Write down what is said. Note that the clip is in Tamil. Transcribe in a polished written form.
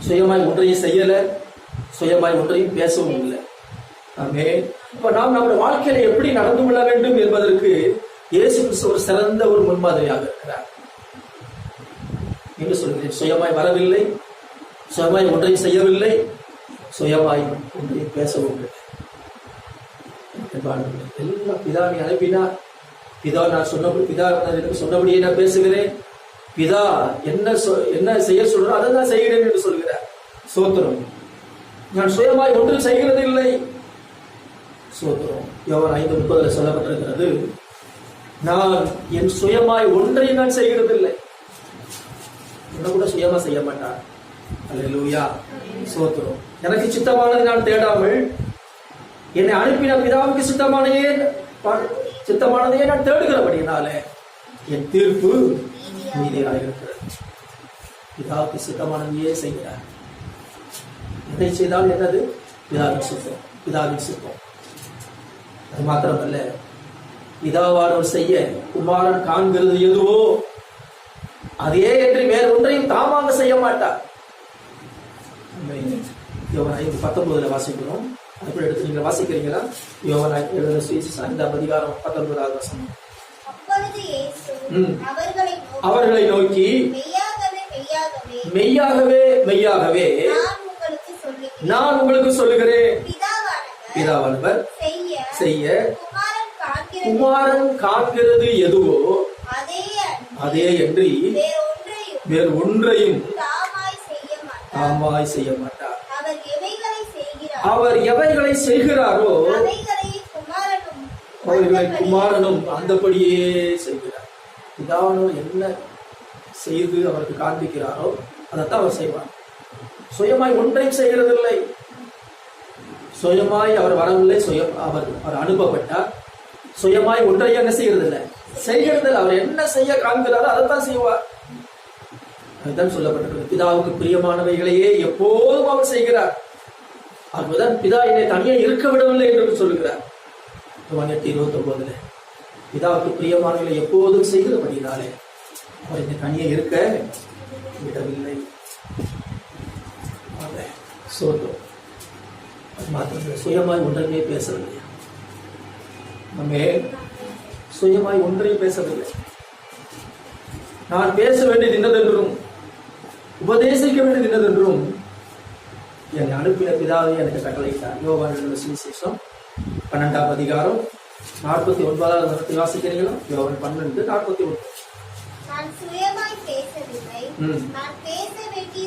சுயமாய் ஒன்றையும் செய்யல, சுயமாய் ஒன்றையும் பேசவும் இல்லை. இப்ப நாம் நம்முடைய வாழ்க்கையில எப்படி நடந்து கொள்ள வேண்டும் என்பதற்கு இயேசு கிறிஸ்து ஒரு சிறந்த ஒரு முன்மாதிரியாக இருக்கிறார் என்று சொல்கிறேன். சுயமாய் வரவில்லை, சுயமாய் ஒன்றையும் செய்யவில்லை, சுயமாய் ஒன்றையும் பேசவும் இல்லை. எல்லாம் பிதாவை அனுப்பினார். பிதா நான் சொன்னபடியே நான் பேசுகிறேன். பிதா என்ன செய்ய சொல்றோம் அதை தான் செய்கிறேன் என்று சொல்கிறார். சோத்திரம். நான் சுயமாய் ஒன்றும் செய்கிறது இல்லை. சோத்திரம். யோவான் 5:30 சொல்லப்பட்டிருக்கிறது, நான் என் சுயமாய் ஒன்றையும் நான் செய்கிறது இல்லை. என்ன கூட சுயமா செய்ய மாட்டார். அல்லேலூயா. சோத்திரம். எனக்கு சித்தமானதை நான் தேடாமல் என்னை அனுப்பின பிதாவுக்கு சித்தமானதையே நான் தேடுகிறபடினாலே என் தீர்ப்பு நீதியாக இருக்கிறது. பிதாவுக்கு சித்தமானதையே செய்கிறார். எதை செய்தால் என்னது? பிதாவின் சித்தம். அது மாத்திரமல்ல, பிதாவானவர் செய்ய குமாரன் காண்கிறது எதுவோ அதே என்று வேறு ஒன்றையும் தாமாக செய்ய மாட்டார். 19 வாசிக்கிறோம். அப்படி எடுத்து நீங்க வாசிக்கிறீங்களா? யோவான் 5:19 அவர்களை நோக்கி மெய்யாகவே மெய்யாகவே நான் உங்களுக்கு சொல்லுகிறேன், பிதாவானவர் செய்ய குமாரன் காண்கிறது எதுவோ அதே என்று வேறு ஒன்றையும் தாமாய் செய்ய மாட்டார். அவர் எவைகளை செய்கிறாரோ அவர்களை குமாரனும் அந்தபடியே செய்கிறார். பிதாவானவர் என்ன செய்து அவருக்கு காண்பிக்கிறாரோ அதைத்தான் அவர் செய்வார். சுயமாய் ஒன்றையும் செய்கிறதில்லை. சுயமாய் அவர் வரவில்லை. அவர் அனுப்பப்பட்டார். சுயமாய் ஒன்றையும் என்ன செய்யறதில்லை, செய்கிறதில்லை. அவர் என்ன செய்ய காண்கிறாரோ அதைத்தான் செய்வார். அதுதான் சொல்லப்பட்டிருக்கு. பிதாவுக்கு பிரியமானவைகளையே எப்போதும் அவர் செய்கிறார். அதுதான் பிதா என்னை தனியே இருக்க விடவில்லை என்று சொல்லுகிறார். 8:29 பிதாவுக்கு பிரியமானவைகளை எப்போதும் செய்கிறபடினாலே அவர் என்னை தனியே இருக்க விடவில்லை. சுயமாய் ஒன்றையுமே பேசவில்லை. நம்ம சுயமாய் ஒன்றையும் பேசவில்லை. நான் பேச வேண்டியது என்னதென்றும் உபதேசிக்க வேண்டியது என்னதென்றும் என்னை அனுப்பின பிதாவை எனக்கு கட்டளையிட்டார். யோவான் சுவிசேஷம் 12 49 வாசிக்கிறீங்களா? யோவான் 12:41. நான் சுயமாய் பேசவில்லை, நான்